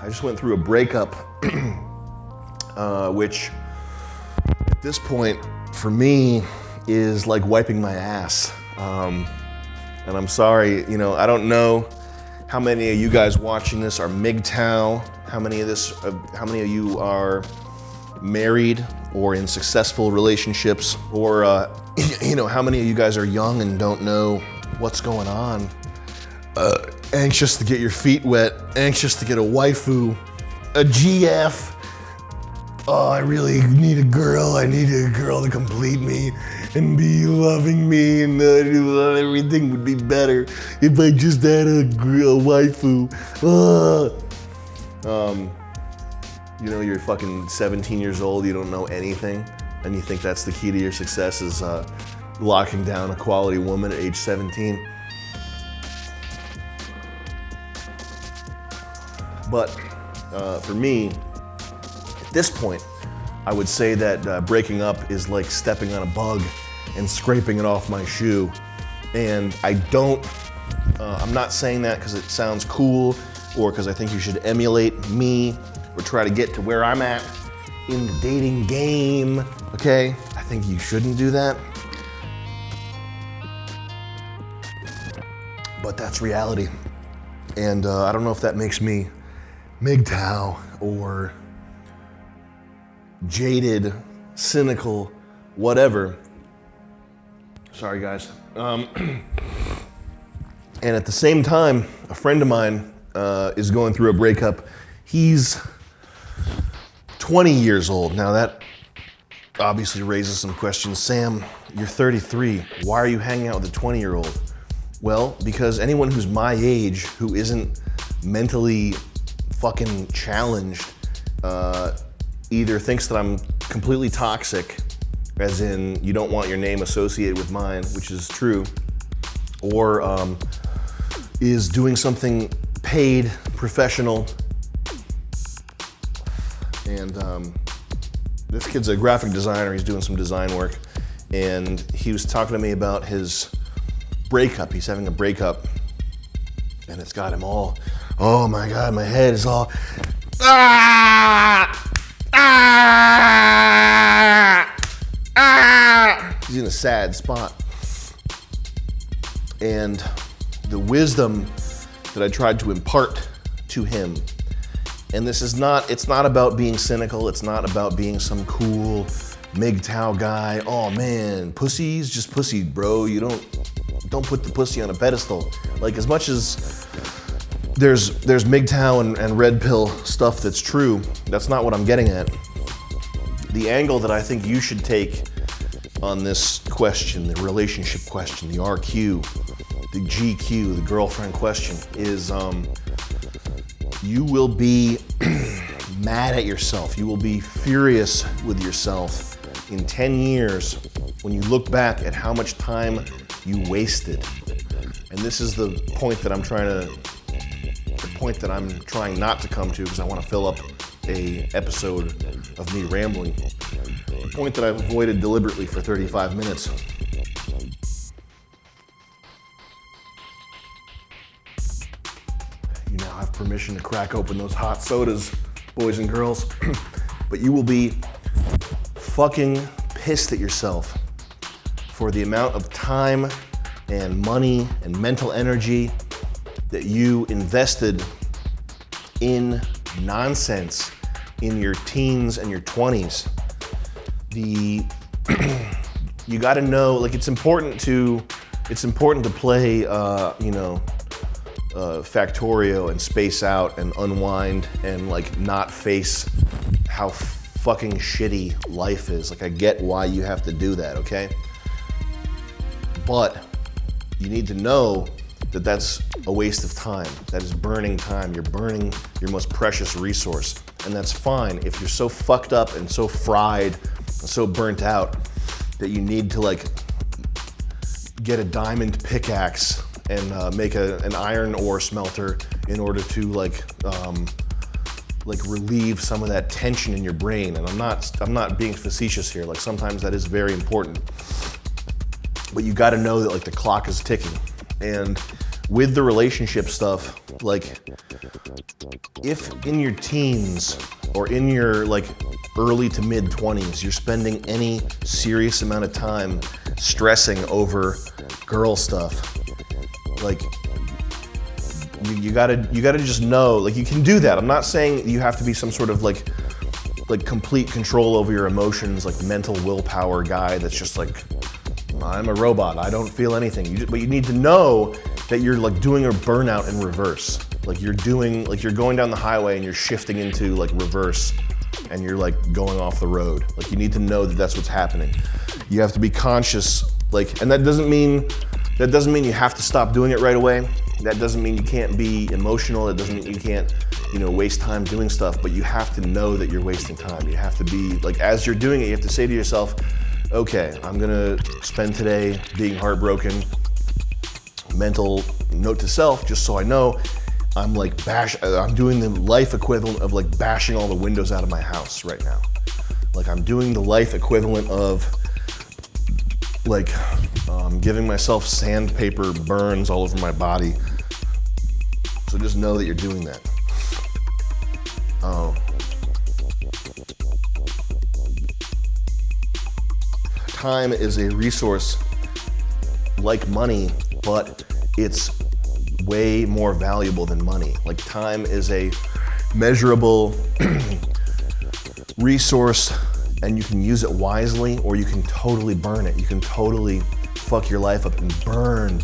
I just went through a breakup, which at this point for me is like wiping my ass. And I'm sorry, I don't know how many of you guys watching this are MGTOW, how many of you are married or in successful relationships, or how many of you guys are young and don't know what's going on. Anxious to get your feet wet, anxious to get a waifu, a GF. Oh, I really need a girl. I need a girl to complete me and be loving me, and everything would be better if I just had a waifu. You're fucking 17 years old, you don't know anything, and you think that's the key to your success is locking down a quality woman at age 17. But for me, at this point, I would say that breaking up is like stepping on a bug and scraping it off my shoe. And I'm not saying that because it sounds cool or because I think you should emulate me or try to get to where I'm at in the dating game, okay? I think you shouldn't do that. But that's reality. And I don't know if that makes me MGTOW or jaded, cynical, whatever. Sorry, guys. And at the same time, a friend of mine is going through a breakup. He's 20 years old. Now that obviously raises some questions. Sam, you're 33. Why are you hanging out with a 20-year-old? Well, because anyone who's my age who isn't mentally fucking challenged either thinks that I'm completely toxic, as in you don't want your name associated with mine, which is true, or is doing something paid, professional. And this kid's a graphic designer, he's doing some design work, and he was talking to me about his breakup. He's having a breakup, and it's got him all, oh my God, my head is all, He's in a sad spot. And the wisdom that I tried to impart to him, and it's not about being cynical, it's not about being some cool MGTOW guy. Oh man, pussy's just pussy, bro. You don't put the pussy on a pedestal. Like, as much as there's MGTOW and red pill stuff that's true, that's not what I'm getting at. The angle that I think you should take on this question, the relationship question, the RQ, the GQ, the girlfriend question, is you will be mad at yourself. You will be furious with yourself in 10 years when you look back at how much time you wasted. And this is the point that I'm trying not to come to, because I want to fill up a episode of me rambling. The point that I've avoided deliberately for 35 minutes. You now have permission to crack open those hot sodas, boys and girls. But you will be fucking pissed at yourself for the amount of time and money and mental energy that you invested in nonsense in your teens and your 20s. You got to know, like, it's important to play, Factorio and space out and unwind and like not face how fucking shitty life is. Like, I get why you have to do that, okay? But you need to know that that's a waste of time. That is burning time. You're burning your most precious resource. And that's fine if you're so fucked up and so fried and so burnt out that you need to like get a diamond pickaxe and make an iron ore smelter in order to like relieve some of that tension in your brain. And I'm not being facetious here. Like, sometimes that is very important. But you got to know that like the clock is ticking. And with the relationship stuff, like if in your teens or in your like early to mid 20s, you're spending any serious amount of time stressing over girl stuff, like you gotta just know, like you can do that. I'm not saying you have to be some sort of like complete control over your emotions, like mental willpower guy that's just like, I'm a robot, I don't feel anything. But you need to know that you're like doing a burnout in reverse. Like you're going down the highway and you're shifting into like reverse and you're like going off the road. Like you need to know that that's what's happening. You have to be conscious, like, and that doesn't mean you have to stop doing it right away. That doesn't mean you can't be emotional. That doesn't mean you can't, waste time doing stuff, but you have to know that you're wasting time. You have to be, like, as you're doing it, you have to say to yourself, okay, I'm gonna spend today being heartbroken. Mental note to self, just so I know, I'm doing the life equivalent of like bashing all the windows out of my house right now. Like I'm doing the life equivalent of like giving myself sandpaper burns all over my body. So just know that you're doing that. Time is a resource like money, but it's way more valuable than money. Like time is a measurable resource, and you can use it wisely, or you can totally burn it. You can totally fuck your life up and burn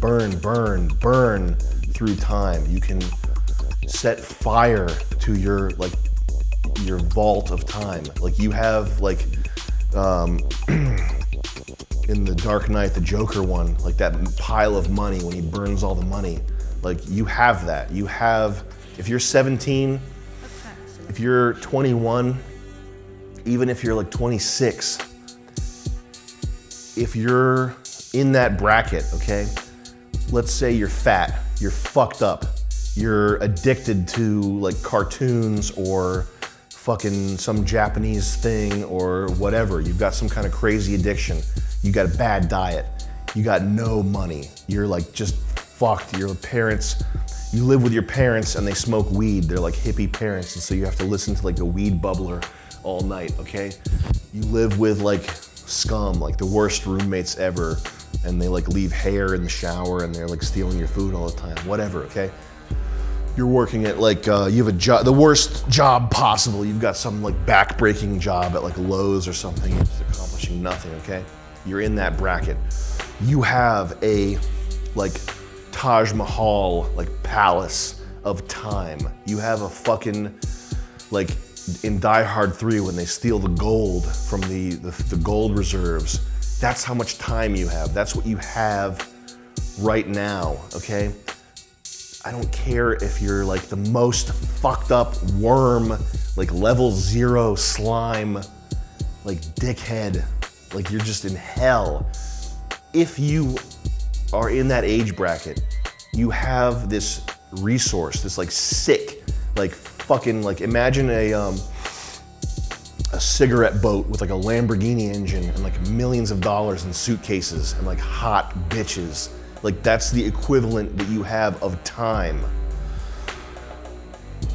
through time. You can set fire to your vault of time. Like you have like in The Dark Knight, the Joker one, like that pile of money when he burns all the money. Like you have that. You have, if you're 17, if you're 21, even if you're like 26, if you're in that bracket, okay? Let's say you're fat, you're fucked up, you're addicted to like cartoons or fucking some Japanese thing or whatever. You've got some kind of crazy addiction. You got a bad diet. You got no money. You're like just fucked. Your parents, you live with your parents and they smoke weed. They're like hippie parents, and so you have to listen to like the weed bubbler all night, okay? You live with like scum, like the worst roommates ever, and they like leave hair in the shower and they're like stealing your food all the time, whatever, okay? You're working at like, you have a job, the worst job possible. You've got some like back-breaking job at like Lowe's or something. You're just accomplishing nothing, okay? You're in that bracket. You have a like Taj Mahal, like palace of time. You have a fucking, like in Die Hard 3 when they steal the gold from the gold reserves. That's how much time you have. That's what you have right now, okay? I don't care if you're like the most fucked up worm, like level 0 slime, like dickhead, like you're just in hell. If you are in that age bracket, you have this resource, this like sick, like fucking, like imagine a cigarette boat with like a Lamborghini engine and like millions of dollars in suitcases and like hot bitches. Like that's the equivalent that you have of time.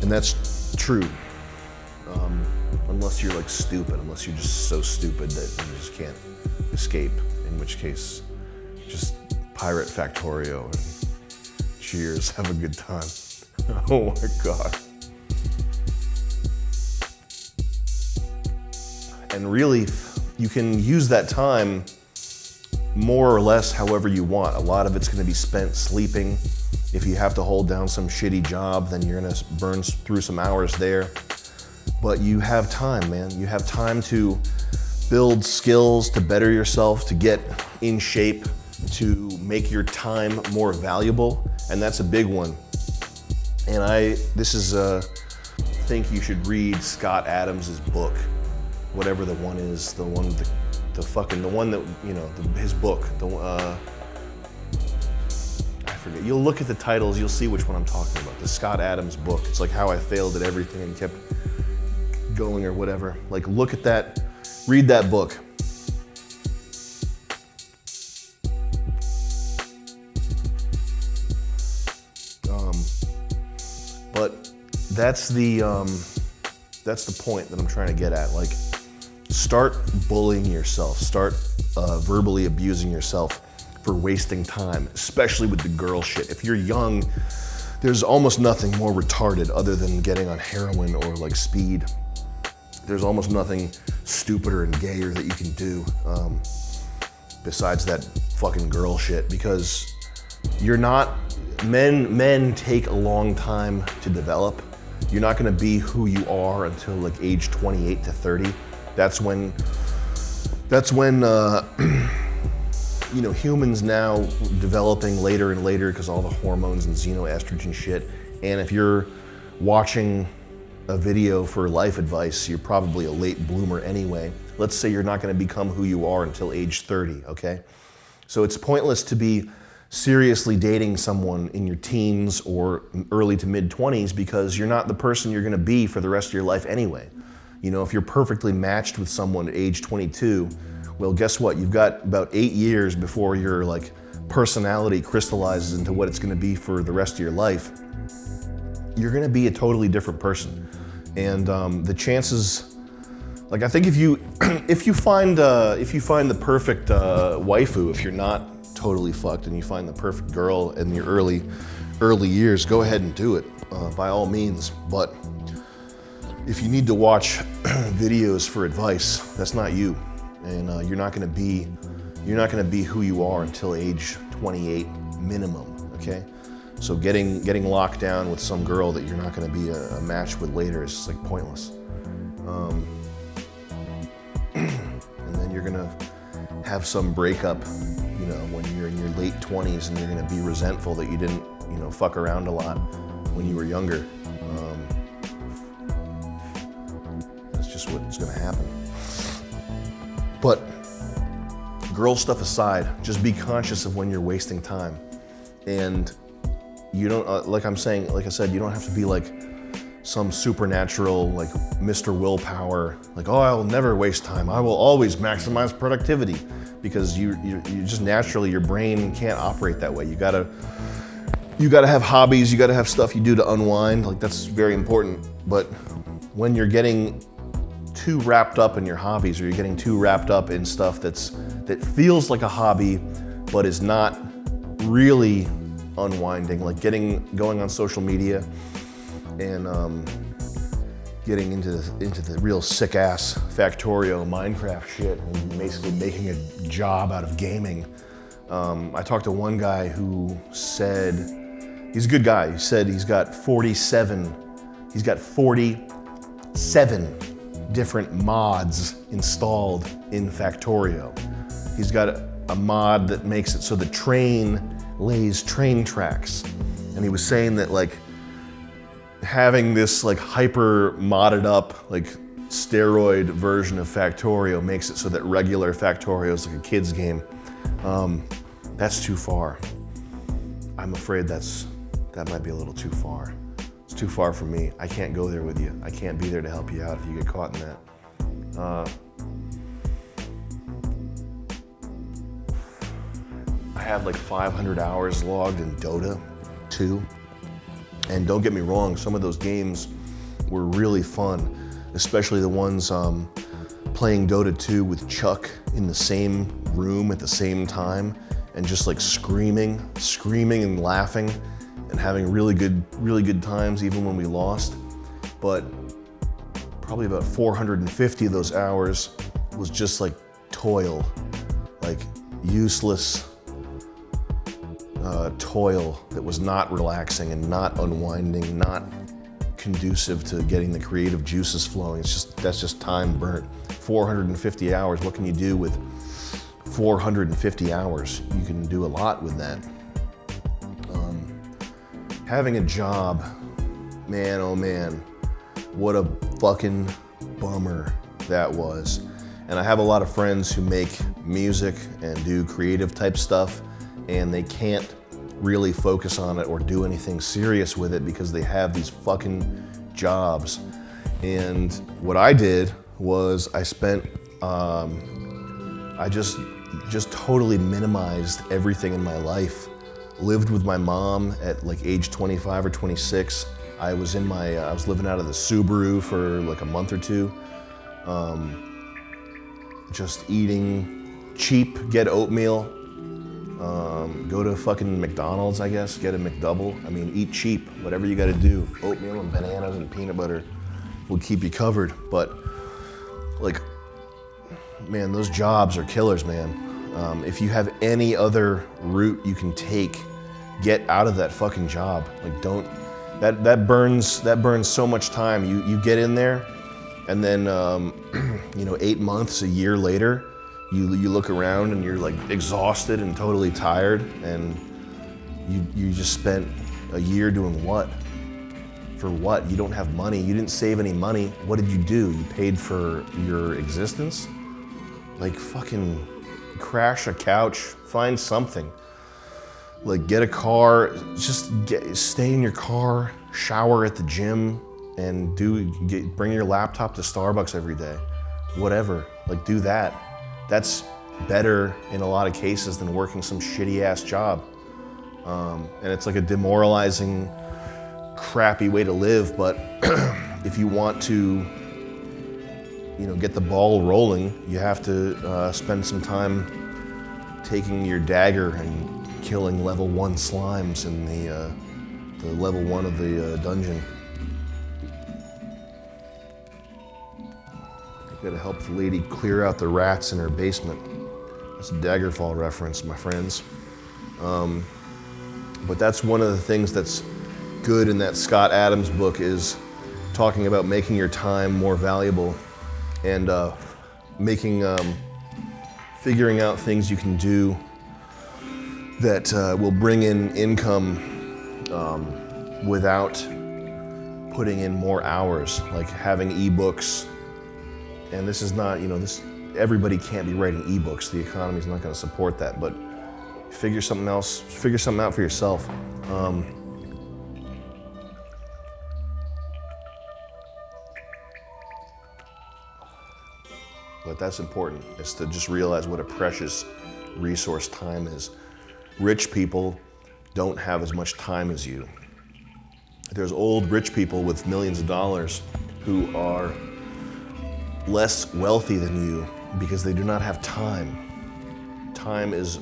And that's true. Unless you're like stupid, unless you're just so stupid that you just can't escape, in which case, just pirate Factorio and cheers, have a good time. Oh my God. And really, you can use that time more or less however you want. A lot of it's gonna be spent sleeping. If you have to hold down some shitty job, then you're gonna burn through some hours there. But you have time, man. You have time to build skills, to better yourself, to get in shape, to make your time more valuable, and that's a big one. And I think you should read Scott Adams's book, whatever the one is, the one that, you know, his book, I forget. You'll look at the titles, you'll see which one I'm talking about. The Scott Adams book. It's like how I failed at everything and kept going or whatever. Like look at that, read that book. that's the point that I'm trying to get at. Like, start bullying yourself. Start verbally abusing yourself for wasting time, especially with the girl shit. If you're young, there's almost nothing more retarded other than getting on heroin or like speed. There's almost nothing stupider and gayer that you can do besides that fucking girl shit, because you're not, men take a long time to develop. You're not gonna be who you are until like age 28 to 30. That's when you know, humans now developing later and later because all the hormones and xenoestrogen shit. And if you're watching a video for life advice, you're probably a late bloomer anyway. Let's say you're not gonna become who you are until age 30, okay? So it's pointless to be seriously dating someone in your teens or early to mid 20s because you're not the person you're gonna be for the rest of your life anyway. You know, if you're perfectly matched with someone at age 22, well, guess what? You've got about 8 years before your like personality crystallizes into what it's gonna be for the rest of your life. You're gonna be a totally different person. And the chances, like I think if you find the perfect waifu, if you're not totally fucked and you find the perfect girl in your early years, go ahead and do it by all means. But if you need to watch videos for advice, that's not you, and you're not going to be who you are until age 28 minimum. Okay, so getting locked down with some girl that you're not going to be a match with later is just like pointless. And then you're gonna have some breakup, you know, when you're in your late 20s, and you're gonna be resentful that you didn't, you know, fuck around a lot when you were younger. That's just what's gonna happen. But girl stuff aside, just be conscious of when you're wasting time. And you don't, like I said, you don't have to be like some supernatural, like Mr. Willpower, like, oh, I will never waste time. I will always maximize productivity, because you just naturally, your brain can't operate that way. You gotta have hobbies, you gotta have stuff you do to unwind. Like, that's very important. But when you're getting too wrapped up in your hobbies, or you're getting too wrapped up in stuff that feels like a hobby, but is not really unwinding, like going on social media and getting into the real sick ass Factorio Minecraft shit, and basically making a job out of gaming. I talked to one guy who said, he's a good guy. He said he's got 47 different mods installed in Factorio. He's got a mod that makes it so the train lays train tracks. And he was saying that, like, having this like hyper modded up, like steroid version of Factorio makes it so that regular Factorio is like a kid's game. That's too far. I'm afraid that might be a little too far. It's too far for me. I can't go there with you. I can't be there to help you out if you get caught in that. I have like 500 hours logged in Dota 2. And don't get me wrong, some of those games were really fun, especially the ones playing Dota 2 with Chuck in the same room at the same time, and just like screaming and laughing and having really good times even when we lost. But probably about 450 of those hours was just like toil, like useless toil that was not relaxing and not unwinding, not conducive to getting the creative juices flowing. That's just time burnt. 450 hours, what can you do with 450 hours? You can do a lot with that. Having a job, man, oh man, what a fucking bummer that was. And I have a lot of friends who make music and do creative type stuff, and they can't really focus on it or do anything serious with it because they have these fucking jobs. And what I did was I just totally minimized everything in my life. Lived with my mom at like age 25 or 26. I was living out of the Subaru for like a month or two, just eating cheap, get oatmeal, go to fucking McDonald's, I guess, get a McDouble. I mean, eat cheap, whatever you gotta do. Oatmeal and bananas and peanut butter will keep you covered. But like, man, those jobs are killers, man. If you have any other route you can take, get out of that fucking job. Like, don't, that burns so much time. You get in there, and then 8 months, a year later, you look around and you're like exhausted and totally tired, and you just spent a year doing what? For what? You don't have money. You didn't save any money. What did you do? You paid for your existence? Like, fucking crash a couch, find something. Like, get a car, stay in your car, shower at the gym, and bring your laptop to Starbucks every day. Whatever, like, do that. That's better in a lot of cases than working some shitty ass job. And it's like a demoralizing, crappy way to live, but if you want to get the ball rolling, you have to spend some time taking your dagger and killing level 1 slimes in the level 1 of the dungeon. Gotta help the lady clear out the rats in her basement. That's a Daggerfall reference, my friends. But that's one of the things that's good in that Scott Adams book, is talking about making your time more valuable and figuring out things you can do that will bring in income without putting in more hours, like having ebooks. And this is not, everybody can't be writing ebooks. The economy's not going to support that, but figure something out for yourself. But that's important, is to just realize what a precious resource time is. Rich people don't have as much time as you. There's old rich people with millions of dollars who are less wealthy than you because they do not have time. Time is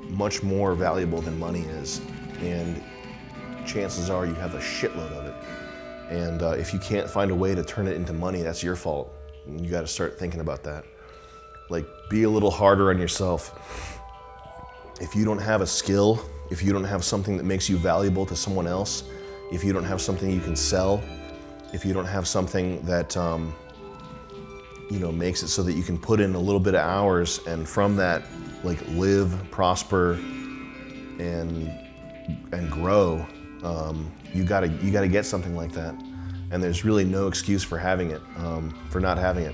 much more valuable than money is, and chances are you have a shitload of it. And if you can't find a way to turn it into money, that's your fault. And you got to start thinking about that. Like, be a little harder on yourself. If you don't have a skill, if you don't have something that makes you valuable to someone else, if you don't have something you can sell, if you don't have something that makes it so that you can put in a little bit of hours, and from that, like, live, prosper, and grow, you gotta get something like that. And there's really no excuse for having it, for not having it.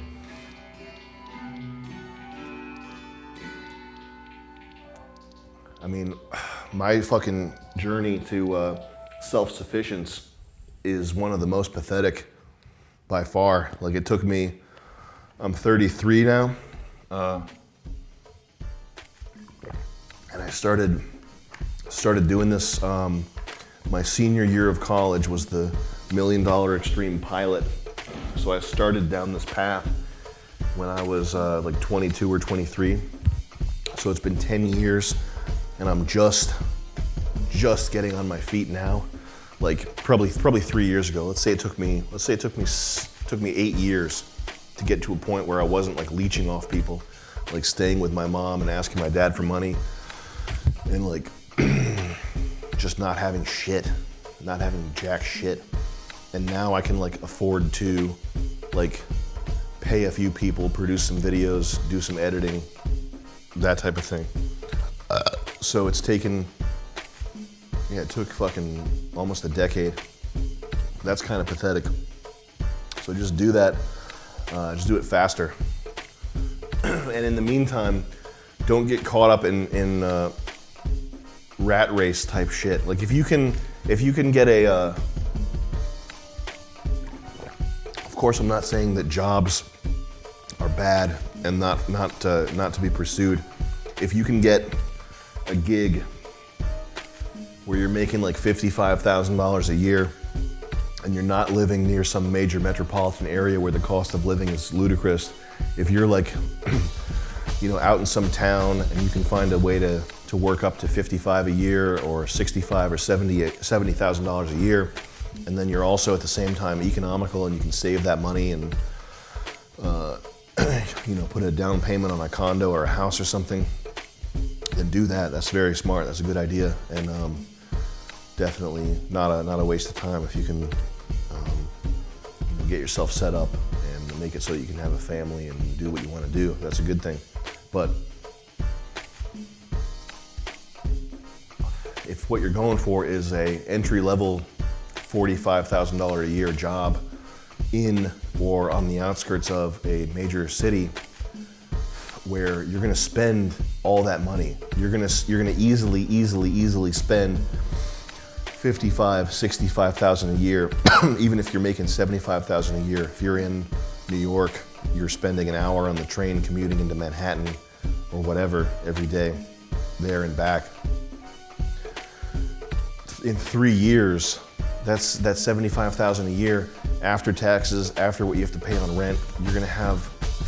I mean, my fucking journey to self-sufficiency is one of the most pathetic by far. Like, it took me, I'm 33 now, and I started doing this, my senior year of college was the $1 Million Extreme Pilot. So I started down this path when I was like 22 or 23. So it's been 10 years, and I'm just getting on my feet now. Like, probably 3 years ago. Let's say it took me 8 years to get to a point where I wasn't like leeching off people, like staying with my mom and asking my dad for money, and like just not having jack shit. And now I can like afford to like pay a few people, produce some videos, do some editing, that type of thing. So it took fucking almost a decade. That's kind of pathetic. So just do that, just do it faster. And in the meantime, don't get caught up in rat race type shit. Like, if you can get a, of course I'm not saying that jobs are bad and not to be pursued. If you can get a gig where you're making like $55,000 a year, and you're not living near some major metropolitan area where the cost of living is ludicrous, if you're like, out in some town and you can find a way to work up to $55 a year or $65 or $70,000 a year, and then you're also at the same time economical and you can save that money and put a down payment on a condo or a house or something, then do that. That's very smart. That's a good idea, and definitely not a waste of time if you can get yourself set up and make it so that you can have a family and do what you want to do. That's a good thing. But if what you're going for is a entry-level $45,000 a year job in or on the outskirts of a major city where you're going to spend all that money, you're going to easily spend $55,000, $65,000 a year, even if you're making $75,000 a year. If you're in New York, you're spending an hour on the train commuting into Manhattan or whatever every day, there and back. In 3 years, that's $75,000 a year after taxes, after what you have to pay on rent. You're gonna have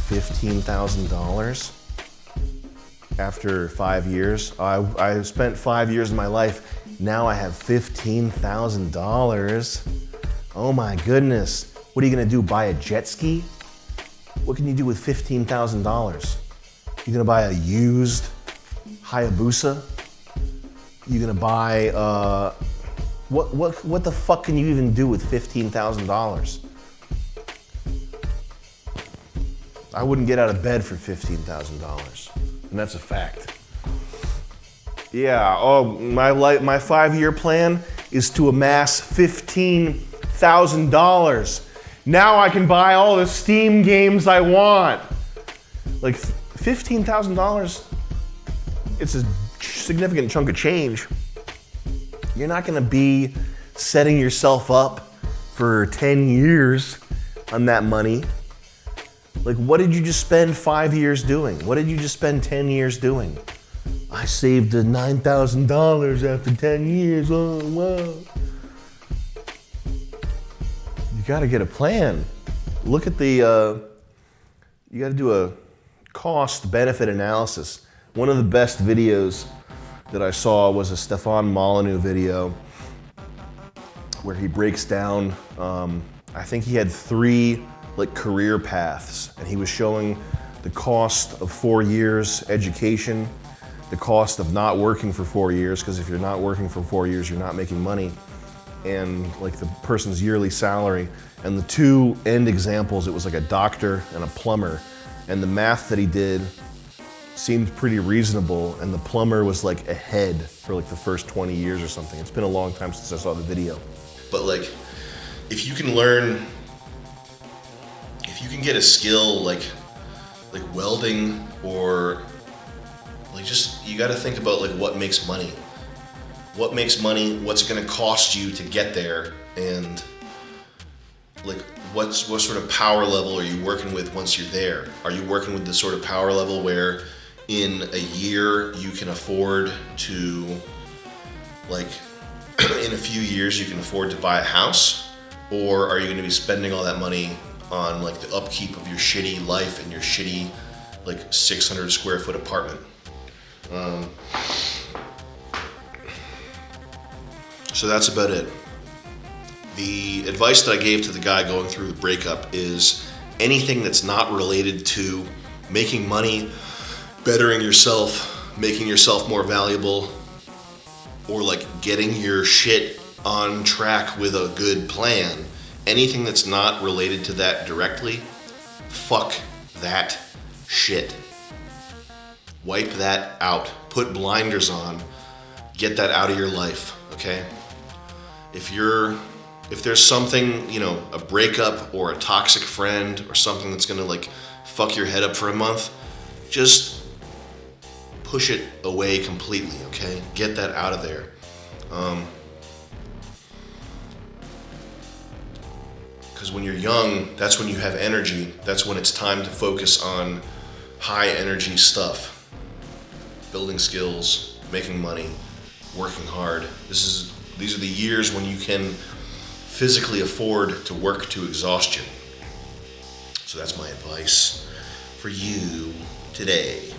$15,000 after 5 years. I spent 5 years of my life. Now I have $15,000. Oh my goodness. What are you gonna do, buy a jet ski? What can you do with $15,000? You gonna buy a used Hayabusa? You gonna buy, what the fuck can you even do with $15,000? I wouldn't get out of bed for $15,000, and that's a fact. Yeah, my 5-year plan is to amass $15,000. Now I can buy all the Steam games I want. Like $15,000, it's a significant chunk of change. You're not gonna be setting yourself up for 10 years on that money. Like, what did you just spend 5 years doing? What did you just spend 10 years doing? I saved $9,000 after 10 years, oh wow. You gotta get a plan. Look at you gotta do a cost-benefit analysis. One of the best videos that I saw was a Stefan Molyneux video where he breaks down, I think he had 3 career paths, and he was showing the cost of 4 years education, the cost of not working for 4 years, because if you're not working for 4 years, you're not making money, and the person's yearly salary. And the 2 end examples, it was like a doctor and a plumber, and the math that he did seemed pretty reasonable, and the plumber was ahead for the first 20 years or something. It's been a long time since I saw the video. But if you can learn, if you can get a skill like welding, or you gotta think about what makes money. What makes money, what's it gonna cost you to get there, and what sort of power level are you working with once you're there? Are you working with the sort of power level where in a year you can afford to, in a few years you can afford to buy a house? Or are you gonna be spending all that money on the upkeep of your shitty life and your shitty 600 square foot apartment? So that's about it. The advice that I gave to the guy going through the breakup is anything that's not related to making money, bettering yourself, making yourself more valuable, or getting your shit on track with a good plan. Anything that's not related to that directly, fuck that shit. Wipe that out. Put blinders on. Get that out of your life, okay? If there's something, a breakup or a toxic friend or something that's gonna fuck your head up for a month, just push it away completely, okay? Get that out of there. Because when you're young, that's when you have energy. That's when it's time to focus on high energy stuff. Building skills, making money, working hard. These are the years when you can physically afford to work to exhaustion. So that's my advice for you today.